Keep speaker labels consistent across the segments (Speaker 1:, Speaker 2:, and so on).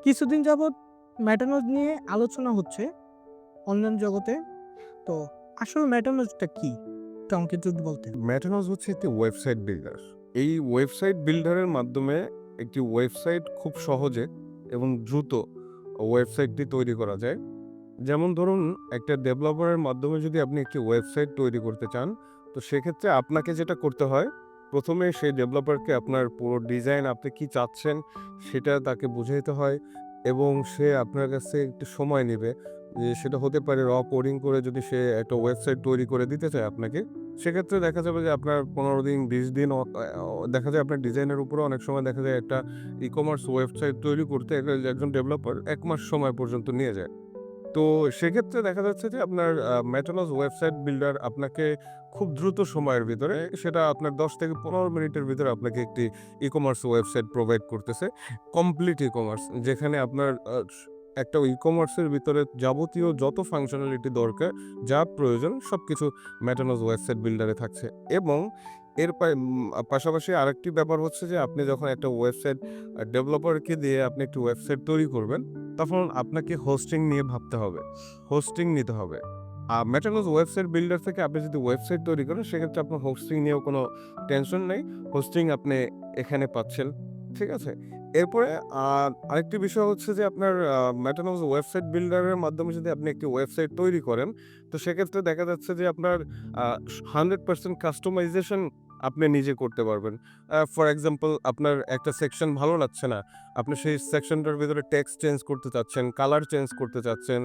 Speaker 1: কিছুদিন যাবৎ মেটানোজ নিয়ে আলোচনা হচ্ছে অনলাইন জগতে। তো আসলে মেটানোজটা কি? একটু আমাকে যদি বলতেন।
Speaker 2: ম্যাটানোজ হচ্ছে একটি ওয়েবসাইট বিল্ডার। এই ওয়েবসাইট বিল্ডারের মাধ্যমে একটি ওয়েবসাইট খুব সহজে এবং দ্রুত ওয়েবসাইটটি তৈরি করা যায়। যেমন ধরুন, একটা ডেভেলপারের মাধ্যমে যদি আপনি একটি ওয়েবসাইট তৈরি করতে চান, তো সেক্ষেত্রে আপনাকে যেটা করতে হয়, ১ম এ সেই ডেভেলপারকে আপনার পুরো ডিজাইন আপনি কি চাচ্ছেন, সেটা তাকে বুঝাইতে হয় এবং সে আপনার কাছে একটু সময় নেবে। যে সেটা হতে পারে কোডিং করে যদি সে একটা ওয়েবসাইট তৈরি করে দিতে চায় আপনাকে, সেক্ষেত্রে দেখা যাবে যে আপনার ১৫ দিন, ২০ দিন দেখা যায় আপনার ডিজাইনের উপরেও অনেক সময় দেখা যায় একটা ই-কমার্স ওয়েবসাইট তৈরি করতে একজন ডেভেলপার ১ মাস সময় পর্যন্ত নিয়ে যায়। তো সেক্ষেত্রে দেখা যাচ্ছে যে আপনার মেটানোজ ওয়েবসাইট বিল্ডার আপনাকে খুব দ্রুত সময়ের ভিতরে, সেটা আপনার ১০ থেকে ১৫ মিনিটের ভিতরে আপনাকে একটি ই-কমার্স ওয়েবসাইট প্রোভাইড করতেছে। কমপ্লিট ই-কমার্স, যেখানে আপনার একটা ই-কমার্সের ভিতরে যাবতীয় যত ফাংশনালিটি দরকার, যা প্রয়োজন সবকিছু মেটানোজ ওয়েবসাইট বিল্ডারে থাকছে। এবং এর পাশাপাশি আরেকটি ব্যাপার হচ্ছে যে আপনি যখন একটা ওয়েবসাইট ডেভেলপারকে দিয়ে আপনি একটি ওয়েবসাইট তৈরি করবেন, তখন আপনাকে হোস্টিং নিয়ে ভাবতে হবে। হোস্টিং নিতে হবে। মেটানোজ ওয়েবসাইট বিল্ডার থেকে আপনি যদি ওয়েবসাইট তৈরি করেন, সেক্ষেত্রে আপনার হোস্টিং নিয়েও কোনো টেনশন নেই। হোস্টিং আপনি এখানে পাচ্ছেন। ঠিক আছে? এরপরে আরেকটি বিষয় হচ্ছে যে আপনার মেটানোজ ওয়েবসাইট বিল্ডারের মাধ্যমে যদি আপনি একটি ওয়েবসাইট তৈরি করেন, তো সেক্ষেত্রে দেখা যাচ্ছে যে আপনার আ 100% কাস্টমাইজেশন আপনি নিজে করতে পারবেন। ফর এক্সাম্পল, আপনার একটা সেকশন ভালো লাগছে না। আপনি সেই সেকশনটার ভিতরে টেক্সট চেঞ্জ করতে চাচ্ছেন, কালার চেঞ্জ করতে চাচ্ছেন।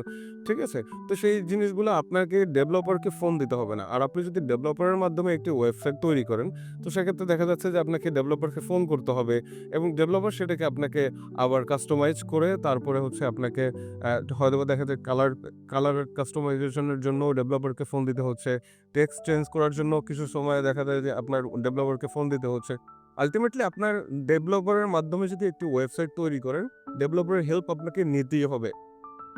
Speaker 2: ঠিক আছে? তো সেই জিনিসগুলো আপনাকে ডেভেলপারকে ফোন দিতে হবে না। আর আপনি যদি ডেভেলপারের মাধ্যমে একটি ওয়েবসাইট তৈরি করেন, তো সেক্ষেত্রে দেখা যাচ্ছে যে আপনাকে ডেভেলপারকে ফোন করতে হবে এবং ডেভেলপার সেটাকে আপনাকে আবার কাস্টমাইজ করে তারপরে হচ্ছে আপনাকে হয়তোবা দেখা যায় কালার কাস্টমাইজেশন এর জন্যও ডেভেলপারকে ফোন দিতে হচ্ছে। টেক্সট চেঞ্জ করার জন্য কিছু সময় দেখা যায় যে আপনার ডেভেলপারকে ফোন দিতে হচ্ছে। আল্টিমেটলি আপনার ডেভেলপারের মাধ্যমে যদি একটি ওয়েবসাইট তৈরি করেন, ডেভেলপারের হেল্প আপনাকে নিতেই হবে।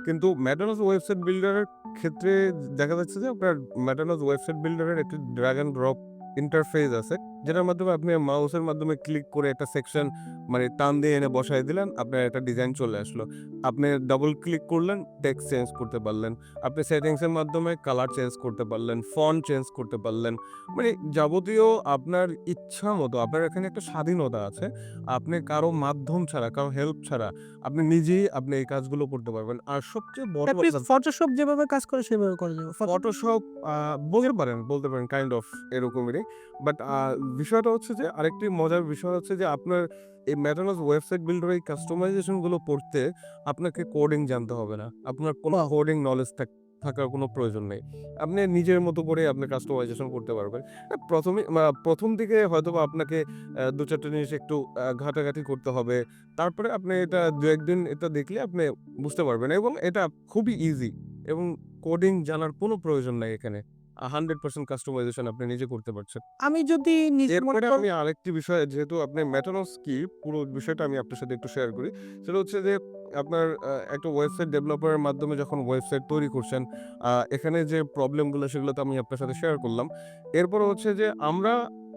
Speaker 2: কিন্তু মেটানোজ ওয়েবসাইট বিল্ডারের ক্ষেত্রে দেখা যাচ্ছে যে আপনার মেটানোজ ওয়েবসাইট বিল্ডারের একটি ড্র্যাগ অ্যান্ড ড্রপ ইন্টারফেস আছে, যেটার মাধ্যমে আপনি মাউসের মাধ্যমে ক্লিক করে একটা সেকশন মানে টান দিয়ে এনে বসায় দিলেন, আপনার একটা ডিজাইন চলে আসলো। আপনি ডাবল ক্লিক করলেন, টেক্সট চেঞ্জ করতে পারলেন। আপনি সেটিংসের মাধ্যমে কালার চেঞ্জ করতে পারলেন, ফন্ট চেঞ্জ করতে পারলেন। মানে যাবতীয় আপনার ইচ্ছা মতো আপনার এখানে একটা স্বাধীনতা আছে। আপনি কারো মাধ্যম ছাড়া, কারো হেল্প ছাড়া আপনি নিজেই এই কাজগুলো করতে পারবেন। আর সবচেয়ে বড়
Speaker 1: এটলিস্ট
Speaker 2: কথা,
Speaker 1: ফটোশপ যেভাবে কাজ করে সেভাবে করা যাবে।
Speaker 2: ফটোশপ বলতে পারেন কাইন্ড অফ এরকমেরই। বাট বিষয়টা হচ্ছে যে আরেকটি মজার বিষয় হচ্ছে যে আপনার এই মেটানোজ ওয়েবসাইট বিল্ডার এই কাস্টমাইজেশন গুলো করতে আপনাকে কোডিং জানতে হবে না। আপনার কোনো
Speaker 1: ওয়াও!
Speaker 2: কোডিং নলেজ থাকার কোনো প্রয়োজন নেই। আপনি নিজের মতো করে আপনি কাস্টমাইজেশন করতে পারবেন। ১ম দিকে হয়তোবা আপনাকে ২-৪ টা জিনিস একটু ঘাটাঘাটি করতে হবে। তারপরে আপনি এটা ২-১ দিন এটা দেখলে আপনি বুঝতে পারবেন এবং এটা খুবই ইজি এবং কোডিং জানার কোনো প্রয়োজন নাই এখানে। 100% কাস্টমাইজেশন আপনি নিজে করতে পারছেন।
Speaker 1: আমি যদি নিজে মনে
Speaker 2: এরপরে
Speaker 1: করেন।
Speaker 2: আমি আরেকটি বিষয়, যেহেতু আপনি মেটানোস কি, পুরো বিষয়টা আমি আপনার সাথে একটু শেয়ার করি। সেটা হচ্ছে যে আপনার একটা ওয়েবসাইট ডেভেলপারের মাধ্যমে যখন ওয়েবসাইট তৈরি করছেন, এখানে যে প্রবলেম গুলো সেগুলো তো আমি আপনার সাথে শেয়ার করলাম। এরপরে হচ্ছে যে আমরা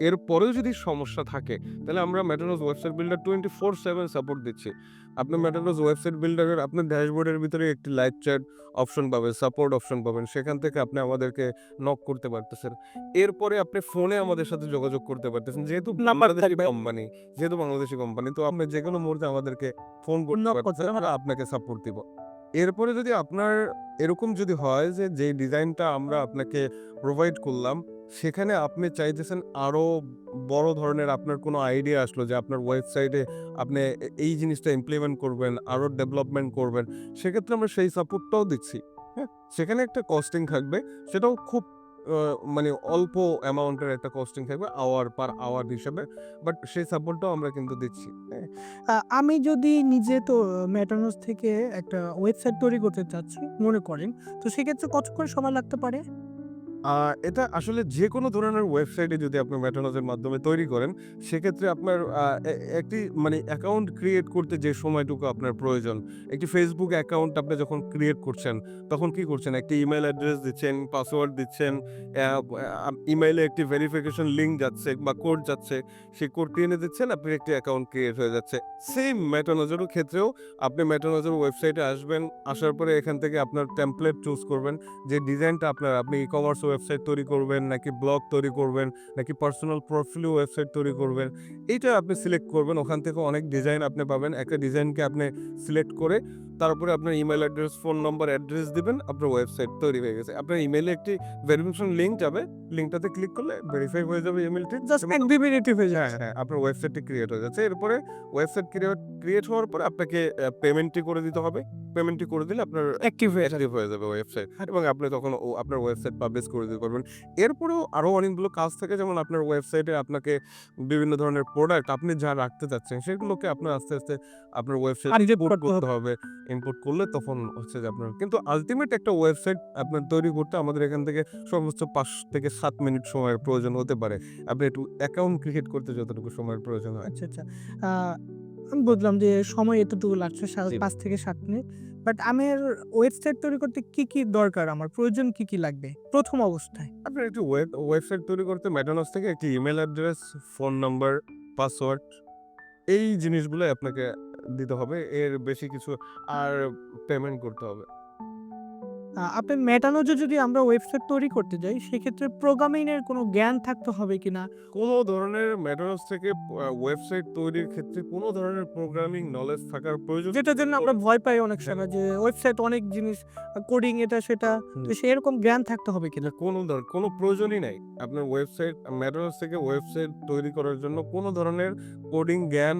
Speaker 2: এরপরেও যদি সমস্যা থাকে, তাহলে আমরা মেটানোস ওয়েবসাইট বিল্ডার 24/7 সাপোর্ট দিচ্ছি। আপনি মেটানোস ওয়েবসাইট বিল্ডারের আপনার ড্যাশবোর্ডের ভিতরে একটি লাইভ চ্যাট অপশন পাবেন, সাপোর্ট অপশন পাবেন। সেখান থেকে আপনি আমাদেরকে নক করতে পারতেছেন। এরপরে আপনি ফোনে আমাদের সাথে যোগাযোগ করতে পারতেছেন।
Speaker 1: নাম্বার থাকবে।
Speaker 2: যেহেতু বাংলাদেশী কোম্পানি, তো আপনি যেকোনো মুহূর্তে আমাদেরকে ফোন করতে
Speaker 1: নক করতে
Speaker 2: পারতেছেন।
Speaker 1: হবে।
Speaker 2: আমরা আপনাকে সাপোর্ট দিব। এরপরে যদি আপনার এরকম যদি হয় যে, যেই ডিজাইনটা আমরা আপনাকে প্রোভাইড করলাম, সেখানে আপনি চাইতেছেন আরো বড় ধরনের, আপনার কোনো আইডিয়া আসলো যে আপনার ওয়েবসাইটে আপনি এই জিনিসটা ইমপ্লিমেন্ট করবেন, আরো ডেভেলপমেন্ট করবেন। সেক্ষেত্রে আমরা সেই সাপোর্টটাও দিচ্ছি। হ্যাঁ? সেখানে একটা কস্টিং থাকবে। সেটাও খুব আ মানে অল্প অ্যামাউন্টের একটা কস্টিং থাকবে পার আওয়ার হিসেবে। বাট সেই সাপোর্টটাও আমরা কিন্তু দিচ্ছি। হ্যাঁ?
Speaker 1: আমি যদি নিজে তো মেটানোজ থেকে একটা ওয়েবসাইট তৈরি করতে চাচ্ছি মনে করেন, তো সেক্ষেত্রে কতক্ষণ সময় লাগতে পারে?
Speaker 2: এটা আসলে যেকোনো ধরনের ওয়েবসাইটে যদি আপনি মেটানোজের মাধ্যমে তৈরি করেন, সেক্ষেত্রে আপনার একটি মানে অ্যাকাউন্ট ক্রিয়েট করতে যে সময়টুকু আপনার প্রয়োজন, একটি Facebook অ্যাকাউন্ট আপনি যখন ক্রিয়েট করছেন, তখন কি করছেন? একটি ইমেইল অ্যাড্রেস দিচ্ছেন, পাসওয়ার্ড দিচ্ছেন, ইমেইলে একটি ভেরিফিকেশন লিঙ্ক যাচ্ছে বা কোড যাচ্ছে, সেই কোডটি এনে দিচ্ছেন, আপনার একটি অ্যাকাউন্ট ক্রিয়েট হয়ে যাচ্ছে। সেম মেটানোজের ক্ষেত্রেও আপনি মেটানোজের ওয়েবসাইটে আসবেন, আসার পরে এখান থেকে আপনার টেমপ্লেট চুজ করবেন। যে ডিজাইনটা আপনি ই-কমার্স ওয়েবসাইট তৈরি করবেন, নাকি ব্লগ তৈরি করবেন, নাকি পার্সোনাল প্রোফাইল ওয়েবসাইট তৈরি করবেন, এইটা আপনি সিলেক্ট করবেন। ওখান থেকে অনেক ডিজাইন আপনি পাবেন। একটা ডিজাইনকে আপনি সিলেক্ট করে তারপরে আপনার ইমেইল অ্যাড্রেস, ফোন নম্বর, অ্যাড্রেস দিবেন, আপনার ওয়েবসাইট তৈরি হয়ে গেছে। আপনার ইমেইলে একটি ভেরিফিকেশন লিঙ্ক যাবে। লিঙ্কটাতে ক্লিক করলে ভেরিফাই হয়ে যাবে ইমেইলটি
Speaker 1: জাস্ট
Speaker 2: এবং
Speaker 1: ১-২ মিনিটই হয়ে
Speaker 2: হ্যাঁ,
Speaker 1: যাচ্ছে।
Speaker 2: হ্যাঁ, আপনার ওয়েবসাইটটি ক্রিয়েট হয়ে যাচ্ছে। এরপরে ওয়েবসাইট ক্রিয়েট হওয়ার পরে আপনাকে পেমেন্টটি করে দিতে হবে। পেমেন্টটি করে দিলে আপনার
Speaker 1: অ্যাক্টিভ হয়ে যাবে।
Speaker 2: অ্যাক্টিভ হয়ে যাবে ওয়েবসাইট এবং আপনি তখন আপনার ওয়েবসাইট পাবলিশ করে দিতে পারবেন। এরপরেও আরো অনেকগুলো কাজ থাকে, যেমন আপনার ওয়েবসাইটে আপনাকে বিভিন্ন ধরনের প্রোডাক্ট আপনি যা রাখতে চাচ্ছেন সেগুলোকে আপনার আস্তে, আস্তে আপনার ওয়েবসাইট
Speaker 1: কানেক্টেড
Speaker 2: ইনপুট
Speaker 1: করতে
Speaker 2: করতে
Speaker 1: হবে।
Speaker 2: হবে। ইনপুট করলে তখন হচ্ছে যে আপনার কিন্তু আল্টিমেট একটা ওয়েবসাইট আপনার তৈরি করতে আমাদের এখান থেকে সর্বোচ্চ ৫ থেকে ৭ মিনিট সময়ের প্রয়োজন হতে পারে। আপনি একটু অ্যাকাউন্ট ক্রিয়েট করতে যতটুকু সময়ের প্রয়োজন হয়।
Speaker 1: আচ্ছা, আচ্ছা। আ আমি বুঝলাম যে সময় এতটুকু লাগছে
Speaker 2: জি।
Speaker 1: ৫ থেকে ৭ মিনিট। বাট আমার ওয়েবসাইট তৈরি করতে কি দরকার? আমার প্রয়োজন কি লাগবে ১ম অবস্থায়?
Speaker 2: আপনার একটি ওয়েবসাইট তৈরি করতে মেটানোস থেকে একটি email address, phone number, password এই জিনিসগুলাই আপনাকে দিতে হবে। এর বেশি কিছু আর পেমেন্ট করতে হবে।
Speaker 1: আপনার মেটানোজে যদি আমরা ওয়েবসাইট তৈরি করতে যাই, সেক্ষেত্রে প্রোগ্রামিং এর কোনো জ্ঞান থাকতে হবে কিনা?
Speaker 2: কোনো ধরনের মেটানোস থেকে ওয়েবসাইট তৈরির ক্ষেত্রে কোনো ধরনের প্রোগ্রামিং নলেজ থাকার প্রয়োজন
Speaker 1: যেটার জন্য আমরা ভয় পাই অনেক
Speaker 2: হ্যাঁ।
Speaker 1: সময় যে ওয়েবসাইট অনেক জিনিস কোডিং এটা সেটা।
Speaker 2: হুম।
Speaker 1: তো সেরকম জ্ঞান থাকতে হবে কিনা?
Speaker 2: কোনো প্রয়োজনই নাই। আপনার ওয়েবসাইট মেটানোস থেকে ওয়েবসাইট তৈরি করার জন্য কোনো ধরনের কোডিং জ্ঞান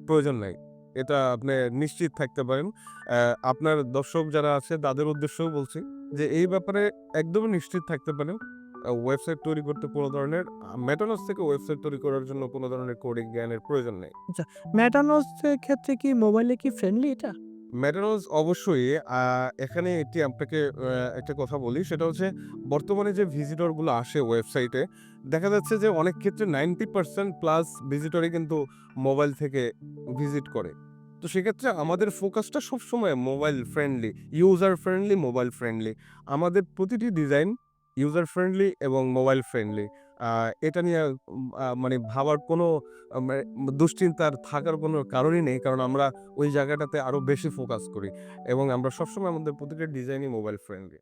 Speaker 2: প্রয়োজন নাই। এটা আপনি নিশ্চিত থাকতে পারেন। আপনার দর্শক যারা আছে তাদের উদ্দেশ্যেও বলছি যে এই ব্যাপারে একদমই নিশ্চিত থাকতে পারেন। ওয়েবসাইট তৈরি করতে কোনো ধরনের মেটানোস থেকে ওয়েবসাইট তৈরি করার জন্য কোনো ধরনের কোডিং জ্ঞানের প্রয়োজন নেই।
Speaker 1: আচ্ছা, মেটানোজ এর ক্ষেত্রে কি মোবাইলে কি ফ্রেন্ডলি এটা?
Speaker 2: মেটানোস অবশ্যই এখানে এটি আপনাকে একটা কথা বলি, সেটা হচ্ছে বর্তমানে যে ভিজিটর গুলো আসে ওয়েবসাইটে, দেখা যাচ্ছে যে অনেক ক্ষেত্রে 90% প্লাস ভিজিটরই কিন্তু মোবাইল থেকে ভিজিট করে। তো সেক্ষেত্রে আমাদের ফোকাসটা সবসময় mobile friendly, user friendly, mobile friendly. আমাদের প্রতিটি ডিজাইন ইউজার ফ্রেন্ডলি এবং মোবাইল ফ্রেন্ডলি। আ এটা নিয়ে মানে ভাবার কোনো মানে দুশ্চিন্তার থাকার কোনো কারণই নেই। কারণ আমরা ওই জায়গাটাতে আরো বেশি ফোকাস করি এবং আমরা সবসময় আমাদের প্রতিটা ডিজাইনই মোবাইল ফ্রেন্ডলি।